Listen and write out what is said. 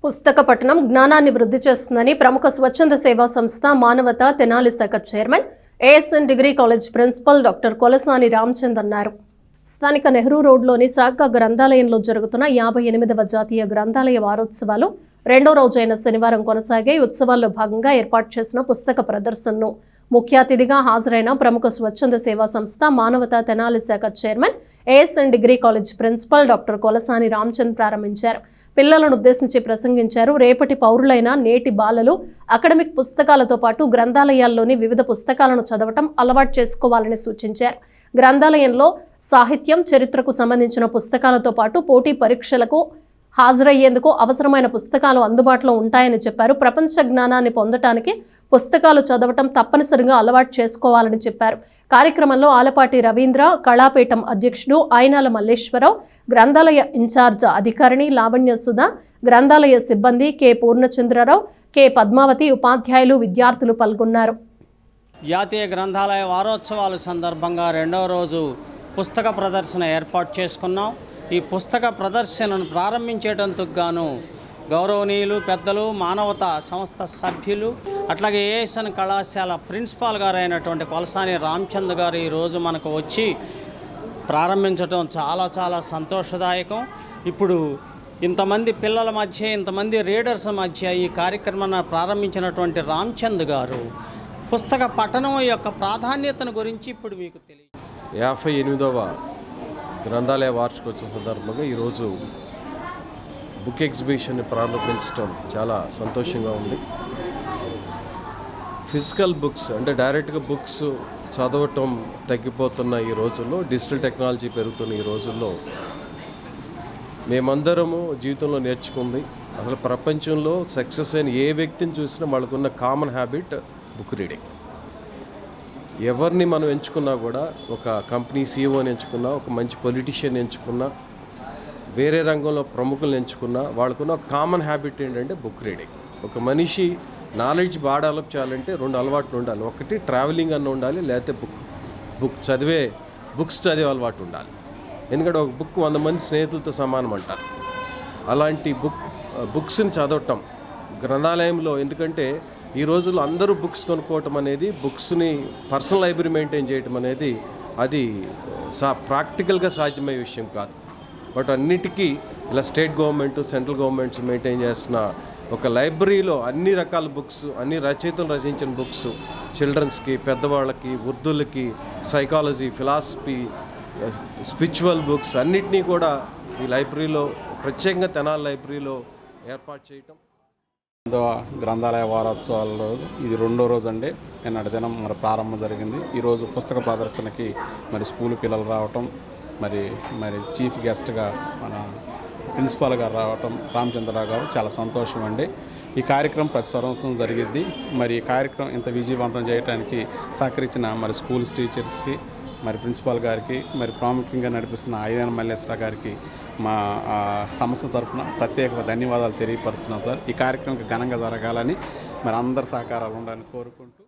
పుస్తక పఠనం జ్ఞానాన్ని వృద్ధి చేస్తుందని ప్రముఖ స్వచ్ఛంద సేవా సంస్థ మానవత తెనాలి శాఖ chairman ASN degree college principal doctor Kolasani Ramachand అన్నారు. స్థానిక నెహ్రూ రోడ్లోని శాఖ గ్రంథాలయంలో జరుగుతున్న 58వ జాతీయ గ్రంథాలయ వారోత్సవాలు రెండో రోజైన శనివారం కొనసాగే ఉత్సవాల్లో భాగంగా ఏర్పాటు చేసిన పుస్తక ప్రదర్శనను ముఖ్య అతిథిగా హాజరైన ప్రముఖ స్వచ్ఛంద సేవా సంస్థ మానవత తెనాలి శాఖ chairman ASN degree college principal doctor Kolasani Ramachand ప్రారంభించారు. పిల్లలను ఉద్దేశించి ప్రసంగించారు. రేపటి పౌరులైన నేటి బాలలు అకాడమిక్ పుస్తకాలతో పాటు గ్రంథాలయాల్లోని వివిధ పుస్తకాలను చదవటం అలవాటు చేసుకోవాలని సూచించారు. గ్రంథాలయంలో సాహిత్యం, చరిత్రకు సంబంధించిన పుస్తకాలతో పాటు పోటీ పరీక్షలకు హాజరయ్యేందుకు అవసరమైన పుస్తకాలు అందుబాటులో ఉంటాయని చెప్పారు. ప్రపంచ జ్ఞానాన్ని పొందటానికి పుస్తకాలు చదవటం తప్పనిసరిగా అలవాటు చేసుకోవాలని చెప్పారు. కార్యక్రమంలో ఆలపాటి రవీంద్ర, కళాపీఠం అధ్యక్షుడు అయినాల మల్లేశ్వరరావు, గ్రంథాలయ ఇన్ఛార్జ్ అధికారిణి లావణ్య సుధా, గ్రంథాలయ సిబ్బంది కె పూర్ణచంద్రరావు, కె పద్మావతి, ఉపాధ్యాయులు, విద్యార్థులు పాల్గొన్నారు. జాతీయ గ్రంథాలయ వారోత్సవాల సందర్భంగా రెండవ రోజు పుస్తక ప్రదర్శన ఏర్పాటు చేసుకున్నాం. ఈ పుస్తక ప్రదర్శనను ప్రారంభించేటందుకు గాను గౌరవనీయులు పెద్దలు, మానవతా సంస్థ సభ్యులు, అట్లాగే ఏఎస్ఎన్ కళాశాల ప్రిన్సిపాల్ గారు అయినటువంటి కొలసాని రామచంద్ గారు ఈరోజు మనకు వచ్చి ప్రారంభించడం చాలా సంతోషదాయకం. ఇప్పుడు ఇంతమంది పిల్లల మధ్య, ఇంతమంది రీడర్స్ మధ్య ఈ కార్యక్రమాన్ని ప్రారంభించినటువంటి రామచంద్ గారు పుస్తక పఠనం యొక్క ప్రాధాన్యతను గురించి ఇప్పుడు మీకు తెలియదు. 58వ గ్రంథాలయ వార్షికోత్సవం సందర్భంగా ఈరోజు బుక్ ఎగ్జిబిషన్ని ప్రారంభించడం చాలా సంతోషంగా ఉంది. ఫిజికల్ బుక్స్ అంటే డైరెక్ట్గా బుక్స్ చదవటం తగ్గిపోతున్న ఈ రోజుల్లో, డిజిటల్ టెక్నాలజీ పెరుగుతున్న ఈ రోజుల్లో మేమందరము జీవితంలో నేర్చుకుంది, అసలు ప్రపంచంలో సక్సెస్ అయిన ఏ వ్యక్తిని చూసినా వాళ్ళకున్న కామన్ హ్యాబిట్ బుక్ రీడింగ్. ఎవరిని మనం ఎంచుకున్నా కూడా, ఒక కంపెనీ సీఈఓని ఎంచుకున్నా, ఒక మంచి పొలిటీషియన్ ఎంచుకున్నా, వేరే రంగంలో ప్రముఖులను ఎంచుకున్నా, వాళ్ళకున్న కామన్ హ్యాబిట్ ఏంటంటే బుక్ రీడింగ్. ఒక మనిషి నాలెడ్జ్ బాగా డెవలప్ చేయాలంటే 2 అలవాట్లు ఉండాలి. ఒకటి ట్రావెలింగ్ అన్న ఉండాలి, లేకపోతే బుక్స్ చదివే అలవాటు ఉండాలి. ఎందుకంటే ఒక బుక్ 100 మంది స్నేహితులతో సమానం అంటారు. అలాంటి బుక్స్ని చదవటం గ్రంథాలయంలో, ఎందుకంటే ఈ రోజుల్లో అందరూ బుక్స్ కొనుక్కోవటం అనేది, బుక్స్ని పర్సనల్ లైబ్రరీ మెయింటైన్ చేయటం అనేది అది ప్రాక్టికల్గా సాధ్యమయ్యే విషయం కాదు. బట్ అన్నిటికీ ఇలా state government, central governments maintain చేస్తున్న ఒక లైబ్రరీలో అన్ని రకాల బుక్స్, అన్ని రచయితలు రచించిన బుక్స్, చిల్డ్రన్స్కి, పెద్దవాళ్ళకి, వృద్ధులకి, సైకాలజీ, ఫిలాసఫీ, స్పిరిచువల్ బుక్స్ అన్నిటినీ కూడా ఈ లైబ్రరీలో, ప్రత్యేకంగా తెనాలి లైబ్రరీలో ఏర్పాటు చేయటం. గ్రంథాలయ వారోత్సవాల్లో ఇది రెండో రోజు అండి. నిన్నటి దినం మరి ప్రారంభం జరిగింది. ఈరోజు పుస్తక ప్రదర్శనకి మరి స్కూల్ పిల్లలు రావటం, మరి చీఫ్ గెస్ట్గా మన ప్రిన్సిపాల్ గారు రావటం, రామచంద్రరావు గారు, చాలా సంతోషం అండి. ఈ కార్యక్రమం ప్రతి సంవత్సరం జరిగిద్ది. మరి ఈ కార్యక్రమం ఇంత విజయవంతం చేయడానికి సహకరించిన మరి స్కూల్స్ టీచర్స్కి, మరి ప్రిన్సిపాల్ గారికి, మరి ప్రాముఖ్యంగా నడిపిస్తున్న అయినాల మల్లేశ్వరరావు గారికి మా సంస్థ తరఫున ప్రత్యేక ధన్యవాదాలు తెలియపరుస్తున్నాం సార్. ఈ కార్యక్రమం ఘనంగా జరగాలని మరి అందరి సహకారాలు ఉండాలని కోరుకుంటూ